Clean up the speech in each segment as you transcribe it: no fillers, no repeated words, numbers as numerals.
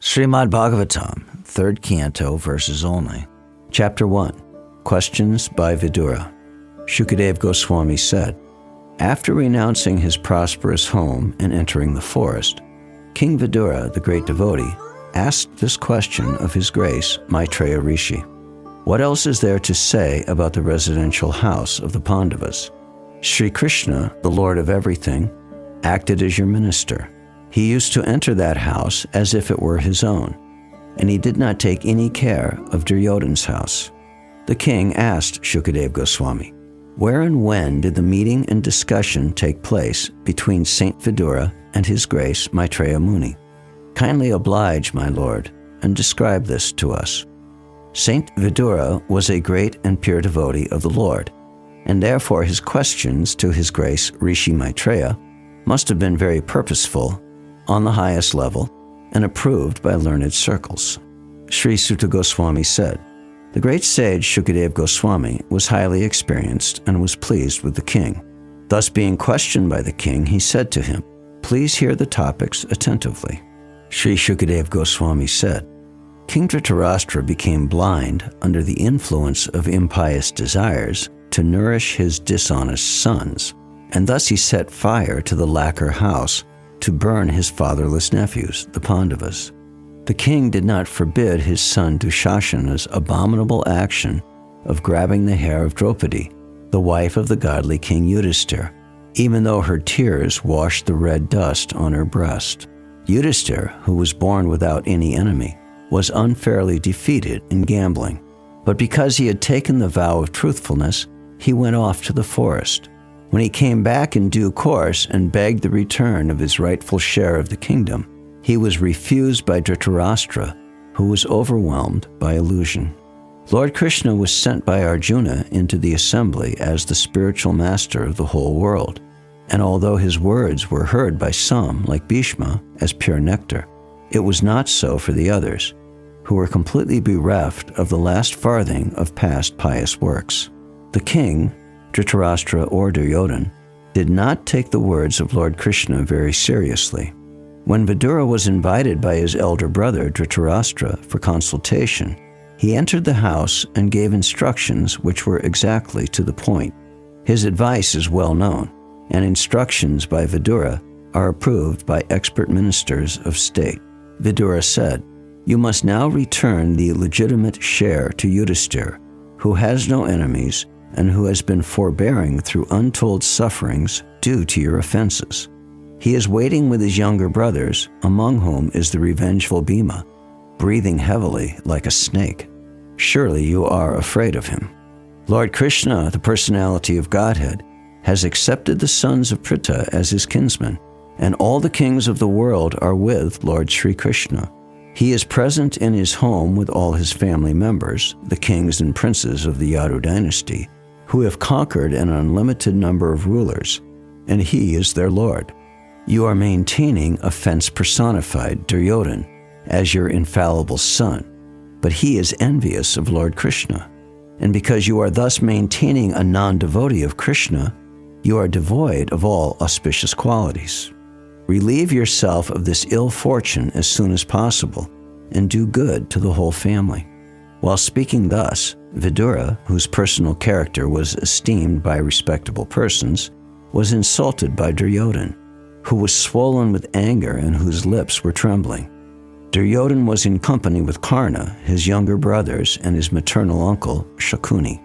Srimad Bhagavatam, 3rd Canto, verses only. Chapter 1. Questions by Vidura. Shukadeva Goswami said, after renouncing his prosperous home and entering the forest, King Vidura, the great devotee, asked this question of His Grace, Maitreya Rishi. What else is there to say about the residential house of the Pandavas? Sri Krishna, the Lord of everything, acted as your minister. He used to enter that house as if it were his own, and he did not take any care of Duryodhana's house. The king asked Shukadeva Goswami, where and when did the meeting and discussion take place between Saint Vidura and His Grace Maitreya Muni? Kindly oblige, my lord, and describe this to us. Saint Vidura was a great and pure devotee of the Lord, and therefore his questions to His Grace Rishi Maitreya must have been very purposeful, on the highest level, and approved by learned circles. Sri Sutta Goswami said, the great sage Shukadeva Goswami was highly experienced and was pleased with the king. Thus being questioned by the king, he said to him, please hear the topics attentively. Sri Shukadeva Goswami said, King Dhritarashtra became blind under the influence of impious desires to nourish his dishonest sons, and thus he set fire to the lacquer house to burn his fatherless nephews, the Pandavas. The king did not forbid his son Dushasana's abominable action of grabbing the hair of Draupadi, the wife of the godly King Yudhisthira, even though her tears washed the red dust on her breast. Yudhisthira, who was born without any enemy, was unfairly defeated in gambling, but because he had taken the vow of truthfulness, he went off to the forest. When he came back in due course and begged the return of his rightful share of the kingdom, he was refused by Dhritarashtra, who was overwhelmed by illusion. Lord Krishna was sent by Arjuna into the assembly as the spiritual master of the whole world, and although his words were heard by some, like Bhishma, as pure nectar, it was not so for the others, who were completely bereft of the last farthing of past pious works. The king, Dhritarashtra or Duryodhana, did not take the words of Lord Krishna very seriously. When Vidura was invited by his elder brother Dhritarashtra for consultation, he entered the house and gave instructions which were exactly to the point. His advice is well known, and instructions by Vidura are approved by expert ministers of state. Vidura said, you must now return the legitimate share to Yudhisthira, who has no enemies and who has been forbearing through untold sufferings due to your offenses. He is waiting with his younger brothers, among whom is the revengeful Bhima, breathing heavily like a snake. Surely you are afraid of him. Lord Krishna, the personality of Godhead, has accepted the sons of Pritha as his kinsmen, and all the kings of the world are with Lord Sri Krishna. He is present in his home with all his family members, the kings and princes of the Yadu dynasty, who have conquered an unlimited number of rulers, and he is their lord. You are maintaining a fence personified, Duryodhana, as your infallible son, but he is envious of Lord Krishna. And because you are thus maintaining a non-devotee of Krishna, you are devoid of all auspicious qualities. Relieve yourself of this ill fortune as soon as possible, and do good to the whole family. While speaking thus, Vidura, whose personal character was esteemed by respectable persons, was insulted by Duryodhana, who was swollen with anger and whose lips were trembling. Duryodhana was in company with Karna, his younger brothers, and his maternal uncle, Shakuni.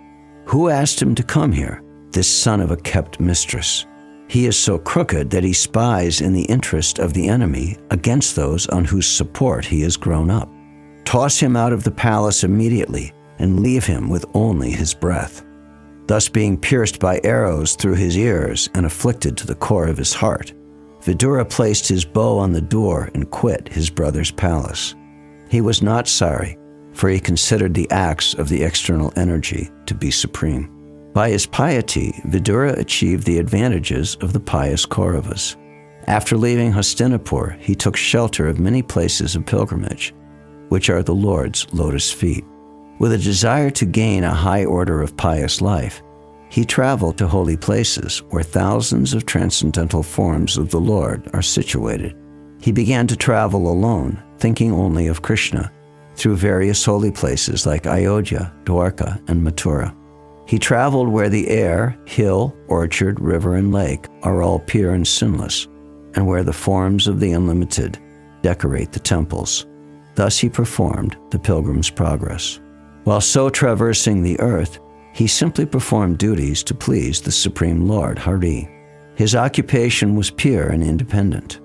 Who asked him to come here, this son of a kept mistress? He is so crooked that he spies in the interest of the enemy against those on whose support he has grown up. Toss him out of the palace immediately and leave him with only his breath. Thus being pierced by arrows through his ears and afflicted to the core of his heart, Vidura placed his bow on the door and quit his brother's palace. He was not sorry, for he considered the acts of the external energy to be supreme. By his piety, Vidura achieved the advantages of the pious Kauravas. After leaving Hastinapur, he took shelter of many places of pilgrimage, which are the Lord's lotus feet. With a desire to gain a high order of pious life, he traveled to holy places where thousands of transcendental forms of the Lord are situated. He began to travel alone, thinking only of Krishna, through various holy places like Ayodhya, Dwarka, and Mathura. He traveled where the air, hill, orchard, river, and lake are all pure and sinless, and where the forms of the unlimited decorate the temples. Thus he performed the pilgrim's progress. While so traversing the earth, he simply performed duties to please the Supreme Lord, Hari. His occupation was pure and independent.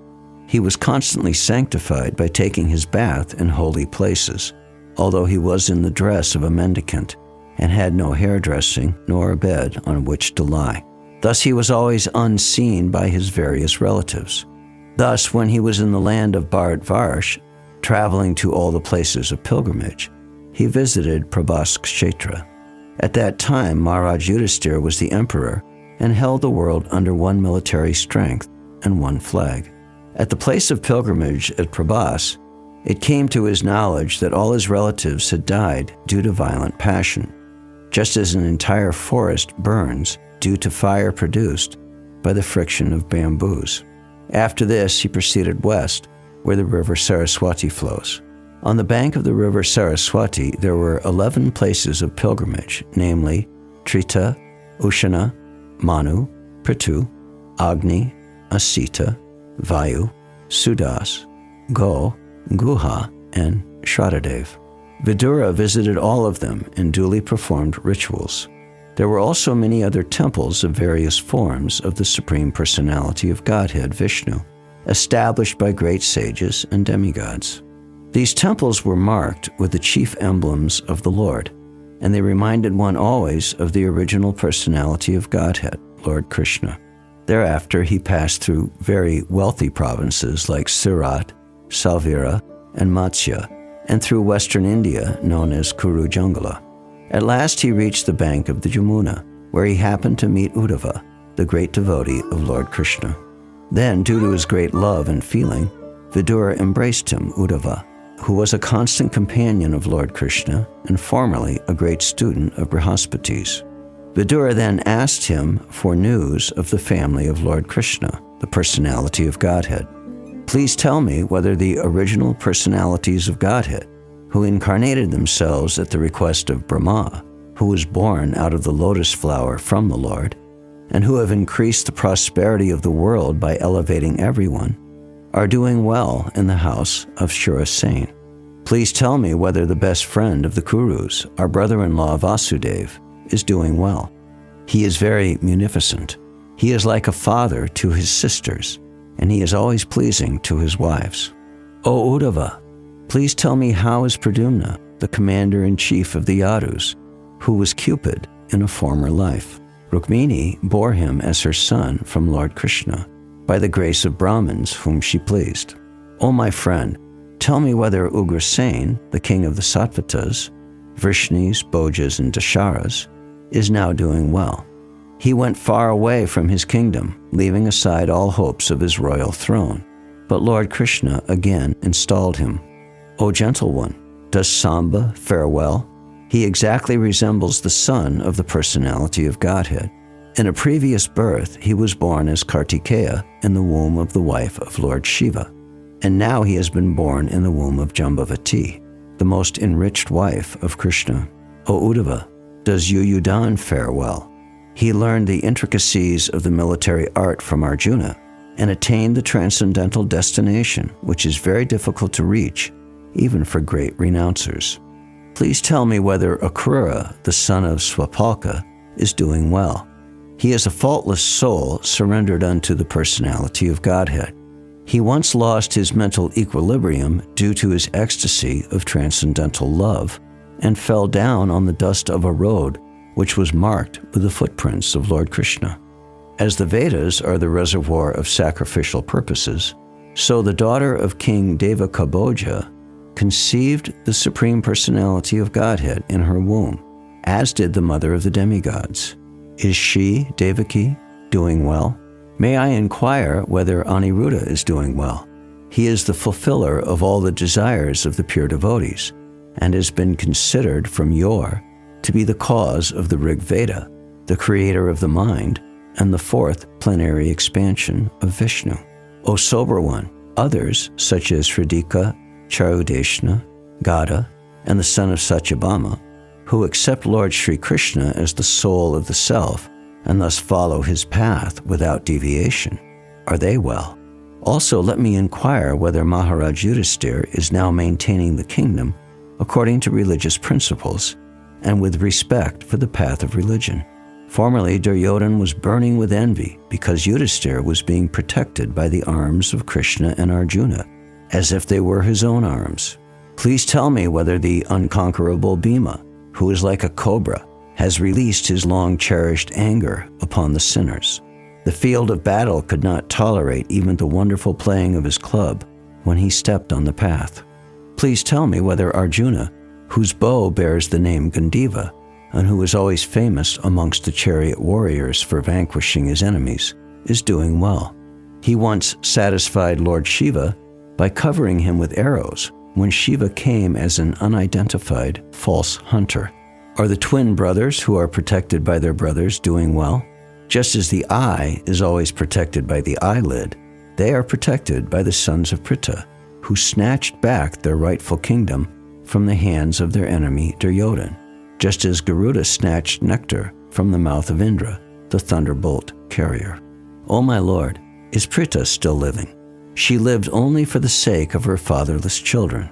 He was constantly sanctified by taking his bath in holy places, although he was in the dress of a mendicant and had no hairdressing nor a bed on which to lie. Thus he was always unseen by his various relatives. Thus, when he was in the land of Bharatvarsh, traveling to all the places of pilgrimage, he visited Prabhas Kshetra. At that time, Maharaj Yudhisthira was the emperor and held the world under one military strength and one flag. At the place of pilgrimage at Prabhas, it came to his knowledge that all his relatives had died due to violent passion, just as an entire forest burns due to fire produced by the friction of bamboos. After this, he proceeded west, where the river Saraswati flows. On the bank of the river Saraswati, there were 11 places of pilgrimage, namely Trita, Ushana, Manu, Prithu, Agni, Asita, Vayu, Sudas, Go, Guha, and Shraddhadev. Vidura visited all of them and duly performed rituals. There were also many other temples of various forms of the Supreme Personality of Godhead, Vishnu, established by great sages and demigods. These temples were marked with the chief emblems of the Lord, and they reminded one always of the original personality of Godhead, Lord Krishna. Thereafter, he passed through very wealthy provinces like Surat, Salvira, and Matsya, and through western India known as Kuru Jungala. At last he reached the bank of the Jamuna, where he happened to meet Uddhava, the great devotee of Lord Krishna. Then, due to his great love and feeling, Vidura embraced him, Uddhava, who was a constant companion of Lord Krishna and formerly a great student of Brihaspati's. Vidura then asked him for news of the family of Lord Krishna, the personality of Godhead. Please tell me whether the original personalities of Godhead, who incarnated themselves at the request of Brahma, who was born out of the lotus flower from the Lord, and who have increased the prosperity of the world by elevating everyone, are doing well in the house of Shurasen. Please tell me whether the best friend of the Kurus, our brother-in-law Vasudeva, is doing well. He is very munificent. He is like a father to his sisters, and he is always pleasing to his wives. O Uddhava, please tell me how is Pradyumna, the commander-in-chief of the Yadus, who was Cupid in a former life. Rukmini bore him as her son from Lord Krishna, by the grace of Brahmins whom she pleased. O my friend, tell me whether Ugrasen, the king of the Sattvatas, Vrishnis, Bhojas, and Dasharas, is now doing well. He went far away from his kingdom, leaving aside all hopes of his royal throne. But Lord Krishna again installed him. O gentle one, does Samba fare well? He exactly resembles the son of the personality of Godhead. In a previous birth, he was born as Kartikeya in the womb of the wife of Lord Shiva, and now he has been born in the womb of Jambavati, the most enriched wife of Krishna. O Uddhava, does Yuyudhan fare well? He learned the intricacies of the military art from Arjuna and attained the transcendental destination, which is very difficult to reach, even for great renouncers. Please tell me whether Akrura, the son of Swapalka, is doing well. He is a faultless soul surrendered unto the personality of Godhead. He once lost his mental equilibrium due to his ecstasy of transcendental love and fell down on the dust of a road which was marked with the footprints of Lord Krishna. As the Vedas are the reservoir of sacrificial purposes, so the daughter of King Devakabhoja conceived the Supreme Personality of Godhead in her womb, as did the mother of the demigods. Is she, Devaki, doing well? May I inquire whether Aniruddha is doing well? He is the fulfiller of all the desires of the pure devotees, and has been considered from yore to be the cause of the Rig Veda, the creator of the mind, and the fourth plenary expansion of Vishnu. O sober one, others, such as Hridika, Charudeshna, Gada, and the son of Satyabhama, who accept Lord Sri Krishna as the soul of the self and thus follow his path without deviation, are they well? Also, let me inquire whether Maharaj Yudhisthira is now maintaining the kingdom according to religious principles and with respect for the path of religion. Formerly, Duryodhana was burning with envy because Yudhisthira was being protected by the arms of Krishna and Arjuna, as if they were his own arms. Please tell me whether the unconquerable Bhima, who is like a cobra, has released his long-cherished anger upon the sinners. The field of battle could not tolerate even the wonderful playing of his club when he stepped on the path. Please tell me whether Arjuna, whose bow bears the name Gandiva, and who is always famous amongst the chariot warriors for vanquishing his enemies, is doing well. He once satisfied Lord Shiva by covering him with arrows when Shiva came as an unidentified false hunter. Are the twin brothers who are protected by their brothers doing well? Just as the eye is always protected by the eyelid, they are protected by the sons of Pritha, who snatched back their rightful kingdom from the hands of their enemy Duryodhana, just as Garuda snatched nectar from the mouth of Indra, the thunderbolt carrier. O my Lord, is Pritha still living? She lived only for the sake of her fatherless children.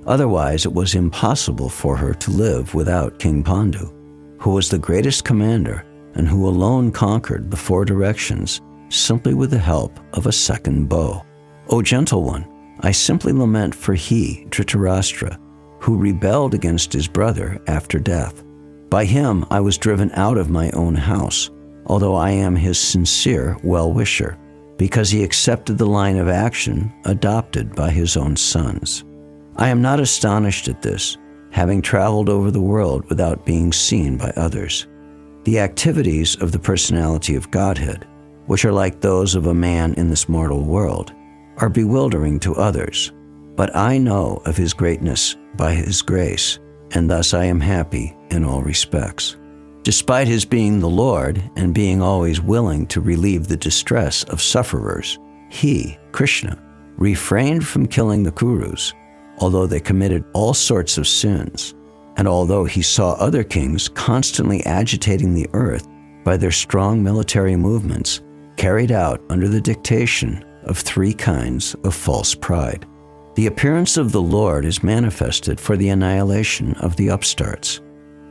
Otherwise, it was impossible for her to live without King Pandu, who was the greatest commander and who alone conquered the four directions simply with the help of a second bow. O gentle one, I simply lament for he, Dhritarashtra, who rebelled against his brother after death. By him I was driven out of my own house, although I am his sincere well-wisher, because he accepted the line of action adopted by his own sons. I am not astonished at this, having traveled over the world without being seen by others. The activities of the personality of Godhead, which are like those of a man in this mortal world, are bewildering to others, but I know of his greatness by his grace, and thus I am happy in all respects. Despite his being the Lord and being always willing to relieve the distress of sufferers, he, Krishna, refrained from killing the Kurus, although they committed all sorts of sins, and although he saw other kings constantly agitating the earth by their strong military movements carried out under the dictation of three kinds of false pride. The appearance of the Lord is manifested for the annihilation of the upstarts.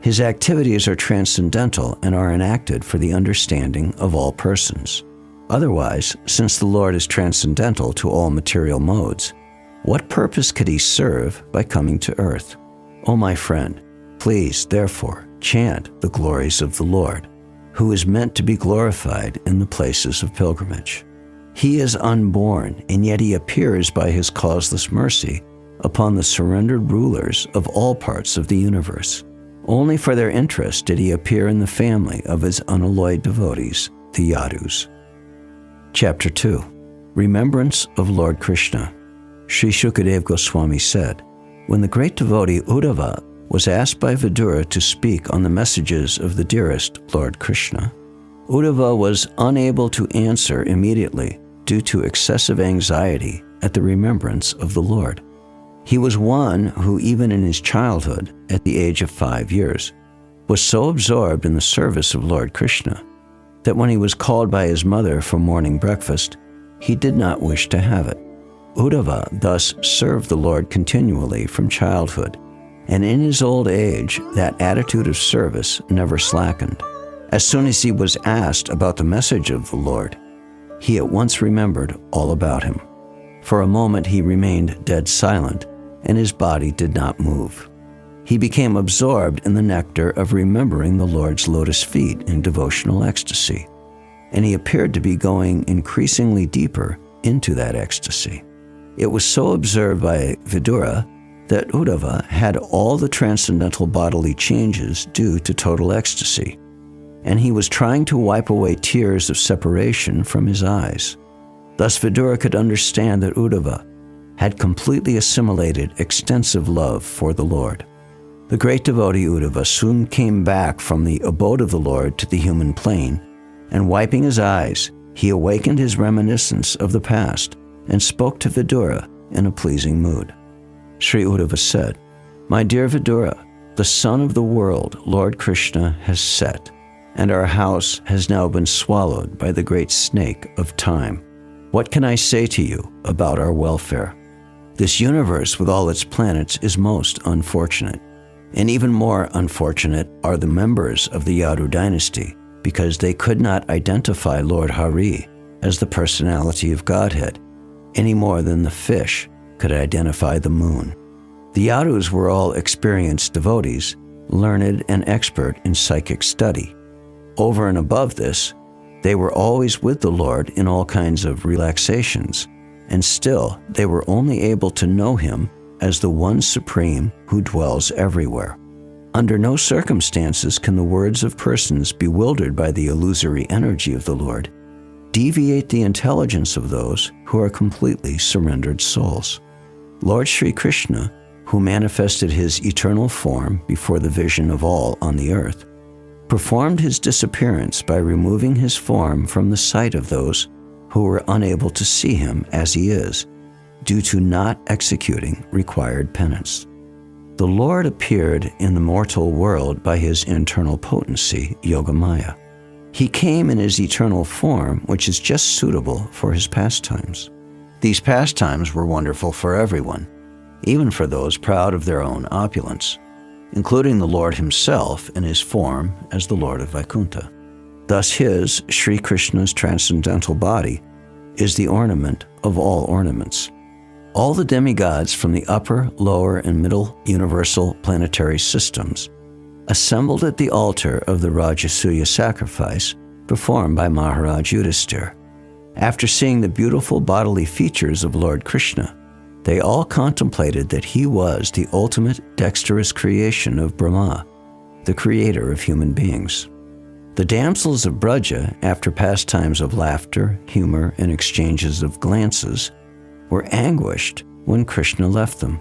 His activities are transcendental and are enacted for the understanding of all persons. Otherwise, since the Lord is transcendental to all material modes, what purpose could he serve by coming to earth? O my friend, please, therefore, chant the glories of the Lord, who is meant to be glorified in the places of pilgrimage. He is unborn, and yet he appears by his causeless mercy upon the surrendered rulers of all parts of the universe. Only for their interest did he appear in the family of his unalloyed devotees, the Yadus. Chapter 2. Remembrance of Lord Krishna. Sri Shukadeva Goswami said, when the great devotee Uddhava was asked by Vidura to speak on the messages of the dearest Lord Krishna, Uddhava was unable to answer immediately due to excessive anxiety at the remembrance of the Lord. He was one who, even in his childhood, at the age of 5 years, was so absorbed in the service of Lord Krishna that when he was called by his mother for morning breakfast, he did not wish to have it. Uddhava thus served the Lord continually from childhood, and in his old age, that attitude of service never slackened. As soon as he was asked about the message of the Lord, he at once remembered all about him. For a moment he remained dead silent, and his body did not move. He became absorbed in the nectar of remembering the Lord's lotus feet in devotional ecstasy, and he appeared to be going increasingly deeper into that ecstasy. It was so observed by Vidura that Uddhava had all the transcendental bodily changes due to total ecstasy, and he was trying to wipe away tears of separation from his eyes. Thus Vidura could understand that Uddhava had completely assimilated extensive love for the Lord. The great devotee Uddhava soon came back from the abode of the Lord to the human plane, and wiping his eyes, he awakened his reminiscence of the past and spoke to Vidura in a pleasing mood. Sri Uddhava said, "My dear Vidura, the sun of the world, Lord Krishna, has set, and our house has now been swallowed by the great snake of time. What can I say to you about our welfare? This universe with all its planets is most unfortunate. And even more unfortunate are the members of the Yadu dynasty, because they could not identify Lord Hari as the personality of Godhead, any more than the fish could identify the moon. The Yadus were all experienced devotees, learned and expert in psychic study. Over and above this, they were always with the Lord in all kinds of relaxations, and still they were only able to know Him as the One Supreme who dwells everywhere. Under no circumstances can the words of persons bewildered by the illusory energy of the Lord deviate the intelligence of those who are completely surrendered souls. Lord Sri Krishna, who manifested His eternal form before the vision of all on the earth, performed His disappearance by removing His form from the sight of those who were unable to see Him as He is, due to not executing required penance. The Lord appeared in the mortal world by His internal potency, Yogamaya. He came in His eternal form, which is just suitable for His pastimes. These pastimes were wonderful for everyone, even for those proud of their own opulence, including the Lord Himself in His form as the Lord of Vaikuntha. Thus His, Sri Krishna's transcendental body, is the ornament of all ornaments. All the demigods from the upper, lower, and middle universal planetary systems assembled at the altar of the Rajasuya sacrifice performed by Maharaj Yudhisthira. After seeing the beautiful bodily features of Lord Krishna, they all contemplated that He was the ultimate dexterous creation of Brahma, the creator of human beings. The damsels of Braja, after pastimes of laughter, humor, and exchanges of glances, were anguished when Krishna left them.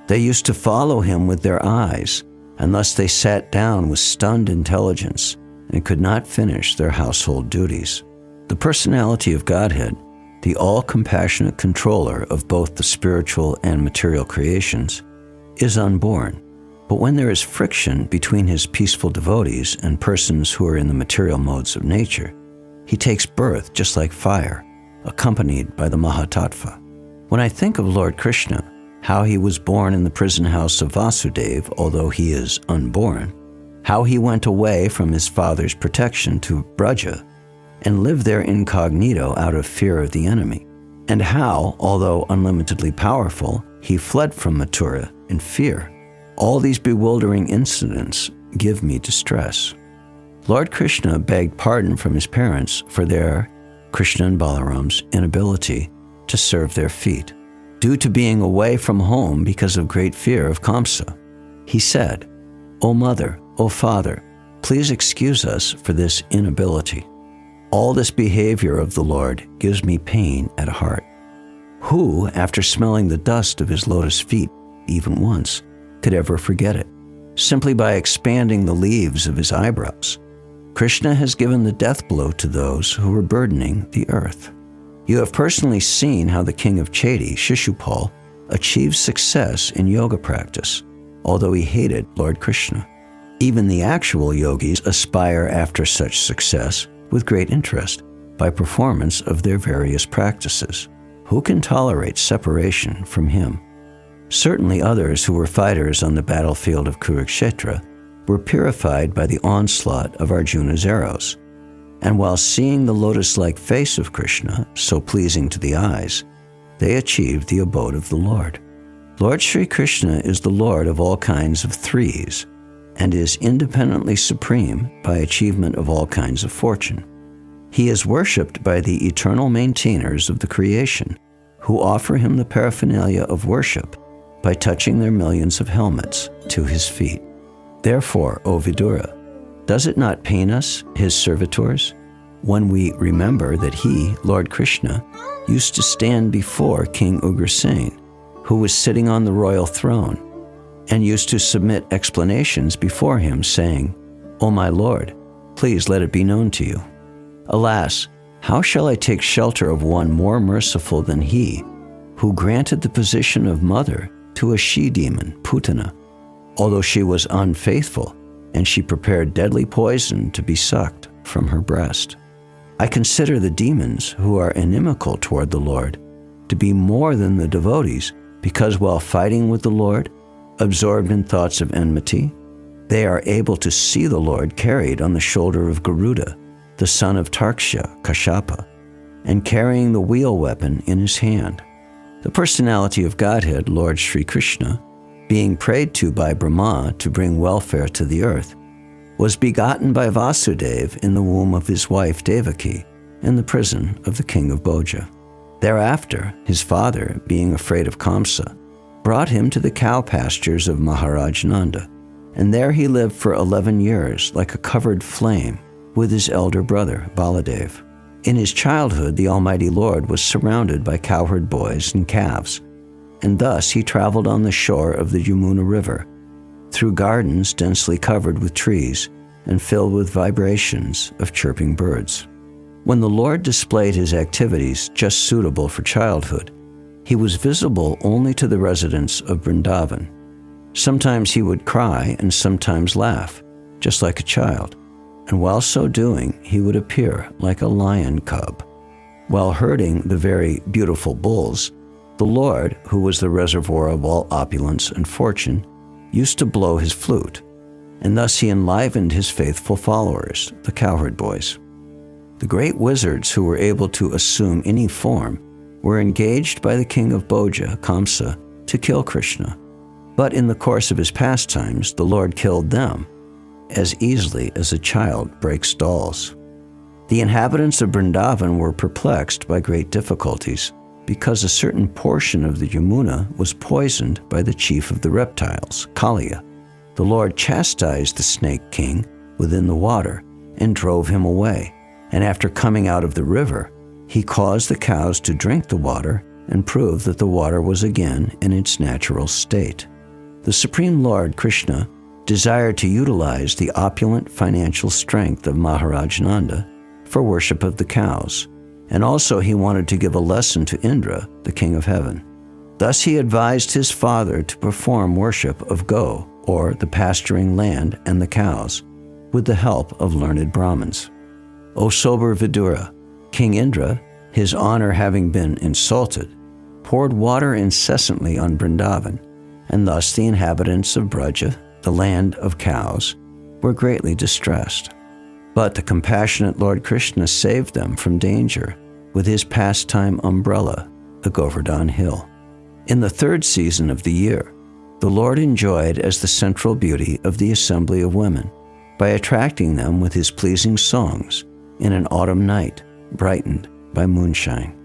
They used to follow Him with their eyes, and thus they sat down with stunned intelligence and could not finish their household duties. The personality of Godhead, the all-compassionate controller of both the spiritual and material creations, is unborn. But when there is friction between His peaceful devotees and persons who are in the material modes of nature, He takes birth just like fire, accompanied by the Mahatattva. When I think of Lord Krishna, how He was born in the prison house of Vasudeva, although He is unborn, how He went away from His father's protection to Braja and lived there incognito out of fear of the enemy, and how, although unlimitedly powerful, He fled from Mathura in fear, all these bewildering incidents give me distress. Lord Krishna begged pardon from His parents for their, Krishna and Balaram's, inability to serve their feet, due to being away from home because of great fear of Kamsa. He said, "O mother, O father, please excuse us for this inability. All this behavior of the Lord gives me pain at heart. Who, after smelling the dust of His lotus feet even once, could ever forget it? Simply by expanding the leaves of His eyebrows, Krishna has given the death blow to those who were burdening the earth. You have personally seen how the king of Chedi, Shishupal, achieved success in yoga practice, although he hated Lord Krishna. Even the actual yogis aspire after such success with great interest by performance of their various practices. Who can tolerate separation from Him? Certainly others who were fighters on the battlefield of Kurukshetra were purified by the onslaught of Arjuna's arrows, and while seeing the lotus-like face of Krishna, so pleasing to the eyes, they achieved the abode of the Lord. Lord Sri Krishna is the Lord of all kinds of threes, and is independently supreme by achievement of all kinds of fortune. He is worshipped by the eternal maintainers of the creation, who offer Him the paraphernalia of worship by touching their millions of helmets to His feet. Therefore, O Vidura, does it not pain us, His servitors, when we remember that He, Lord Krishna, used to stand before King Ugrasen, who was sitting on the royal throne, and used to submit explanations before Him, saying, "O my Lord, please let it be known to you. Alas, how shall I take shelter of one more merciful than He, who granted the position of mother to a she-demon, Putana, although she was unfaithful, and she prepared deadly poison to be sucked from her breast. I consider the demons who are inimical toward the Lord to be more than the devotees, because while fighting with the Lord, absorbed in thoughts of enmity, they are able to see the Lord carried on the shoulder of Garuda, the son of Tarksha, Kashyapa, and carrying the wheel weapon in his hand. The personality of Godhead, Lord Sri Krishna, being prayed to by Brahma to bring welfare to the earth, was begotten by Vasudeva in the womb of his wife Devaki, in the prison of the king of Bhoja. Thereafter, his father, being afraid of Kamsa, brought him to the cow pastures of Maharaj Nanda, and there he lived for 11 years like a covered flame with his elder brother, Baladev. In his childhood, the Almighty Lord was surrounded by cowherd boys and calves, and thus he traveled on the shore of the Yamuna River, through gardens densely covered with trees and filled with vibrations of chirping birds. When the Lord displayed his activities just suitable for childhood, he was visible only to the residents of Vrindavan. Sometimes he would cry and sometimes laugh, just like a child, and while so doing, he would appear like a lion cub. While herding the very beautiful bulls, the Lord, who was the reservoir of all opulence and fortune, used to blow his flute, and thus he enlivened his faithful followers, the cowherd boys. The great wizards who were able to assume any form were engaged by the king of Bhoja, Kamsa, to kill Krishna. But in the course of his pastimes, the Lord killed them as easily as a child breaks dolls. The inhabitants of Vrindavan were perplexed by great difficulties because a certain portion of the Yamuna was poisoned by the chief of the reptiles, Kaliya. The Lord chastised the snake king within the water and drove him away, and after coming out of the river, he caused the cows to drink the water and prove that the water was again in its natural state. The Supreme Lord, Krishna, desired to utilize the opulent financial strength of Maharaj Nanda for worship of the cows, and also he wanted to give a lesson to Indra, the king of heaven. Thus he advised his father to perform worship of Go, or the pasturing land and the cows, with the help of learned Brahmins. O sober Vidura, King Indra, his honor having been insulted, poured water incessantly on Vrindavan, and thus the inhabitants of Braja, the land of cows, were greatly distressed. But the compassionate Lord Krishna saved them from danger with his pastime umbrella, the Govardhan Hill. In the third season of the year, the Lord enjoyed as the central beauty of the assembly of women by attracting them with his pleasing songs in an autumn night brightened by moonshine.